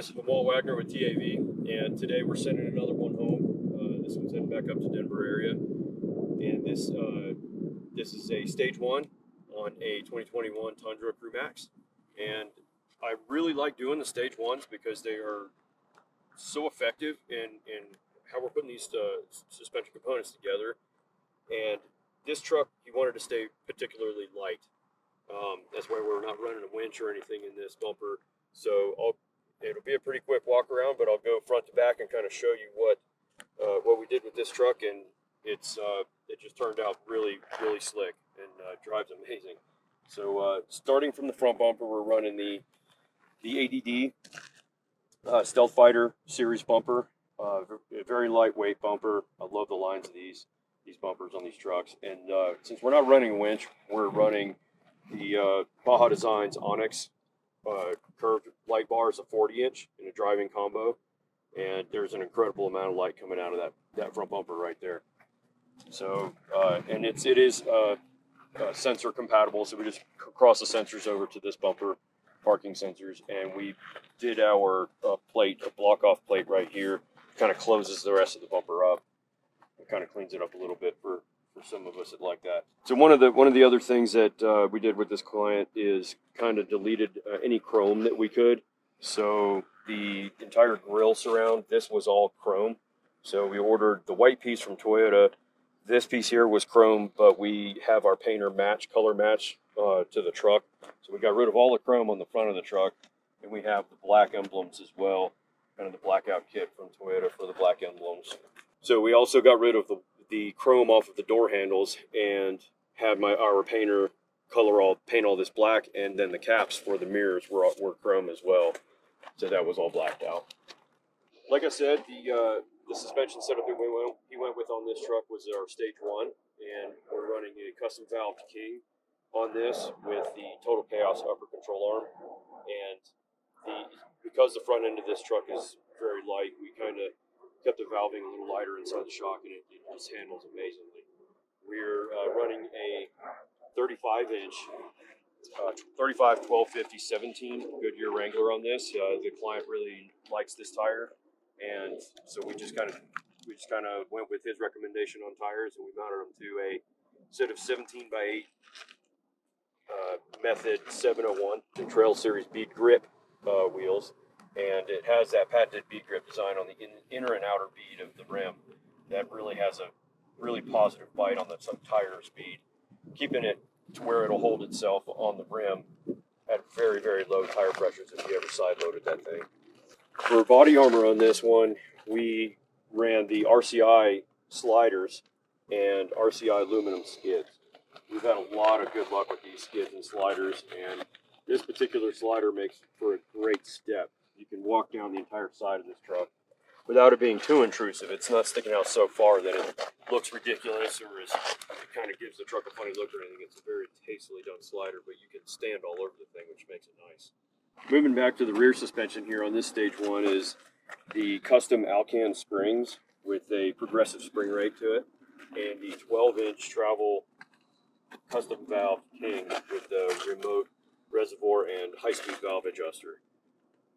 guys, I'm Walt Wagner with TAV, and today we're sending another one home. This one's heading back up to Denver area, and this is a stage one on a 2021 Tundra Crew Max, and I really like doing the stage ones because they are so effective in how we're putting these suspension components together. And this truck, he wanted to stay particularly light. That's why we're not running a winch or anything in this bumper. So it'll be a pretty quick walk around, but I'll go front to back and kind of show you what we did with this truck, and it just turned out really slick and drives amazing. So starting from the front bumper, we're running the ADD Stealth Fighter series bumper, very lightweight bumper. I love the lines of these bumpers on these trucks, and since we're not running a winch, we're running the Baja Designs Onyx curved light bars, a 40-inch in a driving combo, and there's an incredible amount of light coming out of that front bumper right there. So and it is sensor compatible, so we just cross the sensors over to this bumper, parking sensors, and we did our plate, a block off plate right here, kind of closes the rest of the bumper up. It kind of cleans it up a little bit for some of us that like that. So one of the other things that we did with this client is kind of deleted any chrome that we could. So the entire grille surround, this was all chrome. So we ordered the white piece from Toyota. This piece here was chrome, but we have our painter color match to the truck. So we got rid of all the chrome on the front of the truck, and we have the black emblems as well, kind of the blackout kit from Toyota for the black emblems. So we also got rid of the chrome off of the door handles and had our painter paint all this black, and then the caps for the mirrors were chrome as well. So that was all blacked out. Like I said, the suspension setup that he went with on this truck was our stage one, and we're running a custom valve King on this with the Total Chaos upper control arm. And because the front end of this truck is very light, we kind of kept the valving a little lighter inside the shock, and it just handles amazingly. We're running a 35-inch 35 1250 17 Goodyear Wrangler on this. The client really likes this tire, and so we just kind of went with his recommendation on tires, and we mounted them to a set of 17x8 Method 701 Trail Series bead grip wheels, and it has that patented bead grip design on the inner and outer bead of the rim that really has a really positive bite on the tire speed, keeping it to where it'll hold itself on the rim at very low tire pressures if you ever side loaded that thing. For body armor on this one, we ran the RCI sliders and RCI aluminum skids. We've had a lot of good luck with these skids and sliders, and this particular slider makes for a great step. You can walk down the entire side of this truck without it being too intrusive. It's not sticking out so far that it looks ridiculous or it kind of gives the truck a funny look or anything. It's a very tastefully done slider, but you can stand all over the thing, which makes it nice. Moving back to the rear suspension here on this stage one is the custom Alcan springs with a progressive spring rate to it, and the 12-inch travel custom valve King with the remote reservoir and high-speed valve adjuster.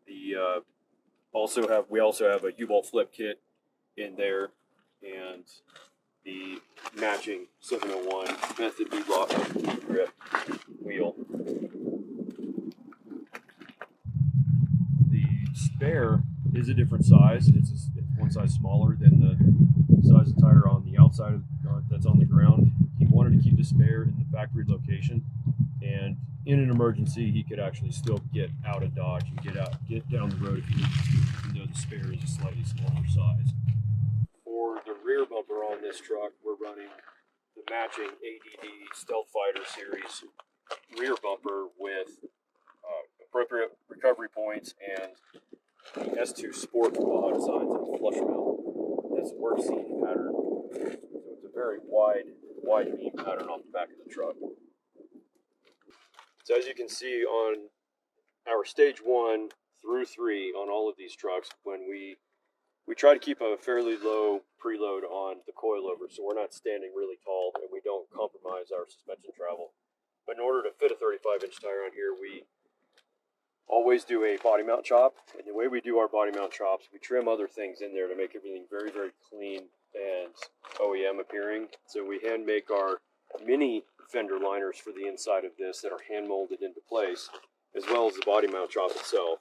We also have a U-bolt flip kit in there, and the matching 701 Method bead-lock grip wheel. The spare is a different size. It's one size smaller than the size of tire on the outside that's on the ground. He wanted to keep the spare in the factory location, and in an emergency, he could actually still get out of Dodge and get down the road if he needed to, even though the spare is a slightly smaller size. For the rear bumper on this truck, we're running the matching ADD Stealth Fighter series rear bumper with appropriate recovery points and the S2 Sport Baja Designs and flush mount. That's a work seam pattern. So it's a very wide beam pattern on the back of the truck. So as you can see on our stage 1 through 3 on all of these trucks, when we try to keep a fairly low preload on the coilovers, so we're not standing really tall and we don't compromise our suspension travel. But in order to fit a 35-inch tire on here, we always do a body mount chop. And the way we do our body mount chops, we trim other things in there to make everything very, very clean and OEM appearing. So we hand make our mini fender liners for the inside of this that are hand molded into place, as well as the body mount chop itself.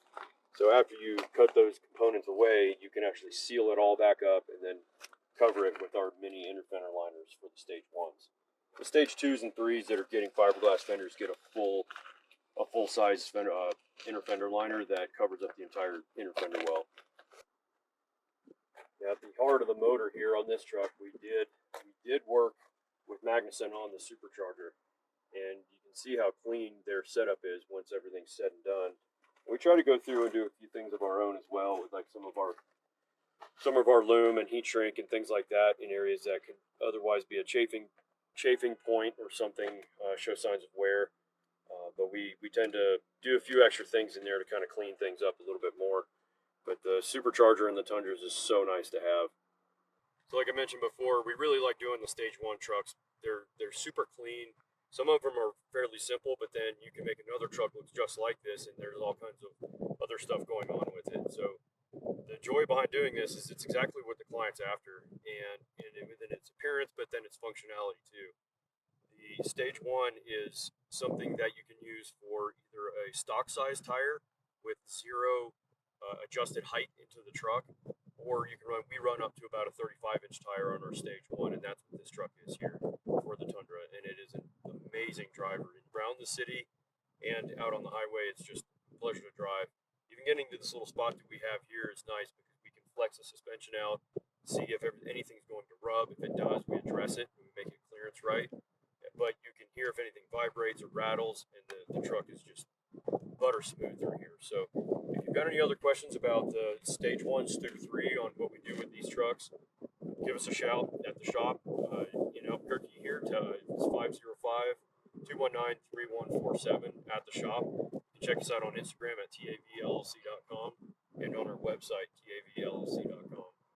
So after you cut those components away, you can actually seal it all back up and then cover it with our mini inner fender liners for the stage 1s. The stage 2s and 3s that are getting fiberglass fenders get a full size inner fender liner that covers up the entire inner fender well. Now, at the heart of the motor here on this truck, we did work with Magnuson on the Supercharger, and you can see how clean their setup is once everything's said and done. We try to go through and do a few things of our own as well, with like some of our loom and heat shrink and things like that in areas that could otherwise be a chafing point or something, show signs of wear. But we tend to do a few extra things in there to kind of clean things up a little bit more. But the Supercharger and the Tundras is so nice to have. So like I mentioned before, we really like doing the stage 1 trucks. They're super clean. Some of them are fairly simple, but then you can make another truck look just like this, and there's all kinds of other stuff going on with it. So the joy behind doing this is it's exactly what the client's after, and within its appearance, but then its functionality too. The stage 1 is something that you can use for either a stock size tire with zero adjusted height into the truck, or we run up to about a 35-inch tire on our stage 1, and that's what this truck is here for the Tundra, and it is an amazing driver around the city and out on the highway. It's just a pleasure to drive. Even getting to this little spot that we have here is nice because we can flex the suspension out, see if anything's going to rub. If it does, we address it and we make it clearance right. But you can hear if anything vibrates or rattles, and the truck is just butter smooth through here. So if you've got any other questions about the stage 1 through 3 on what we do with these trucks, give us a shout at the shop in Albuquerque here. It's 505-219-3147 at the shop. You can check us out on Instagram at tavllc.com and on our website, tavllc.com.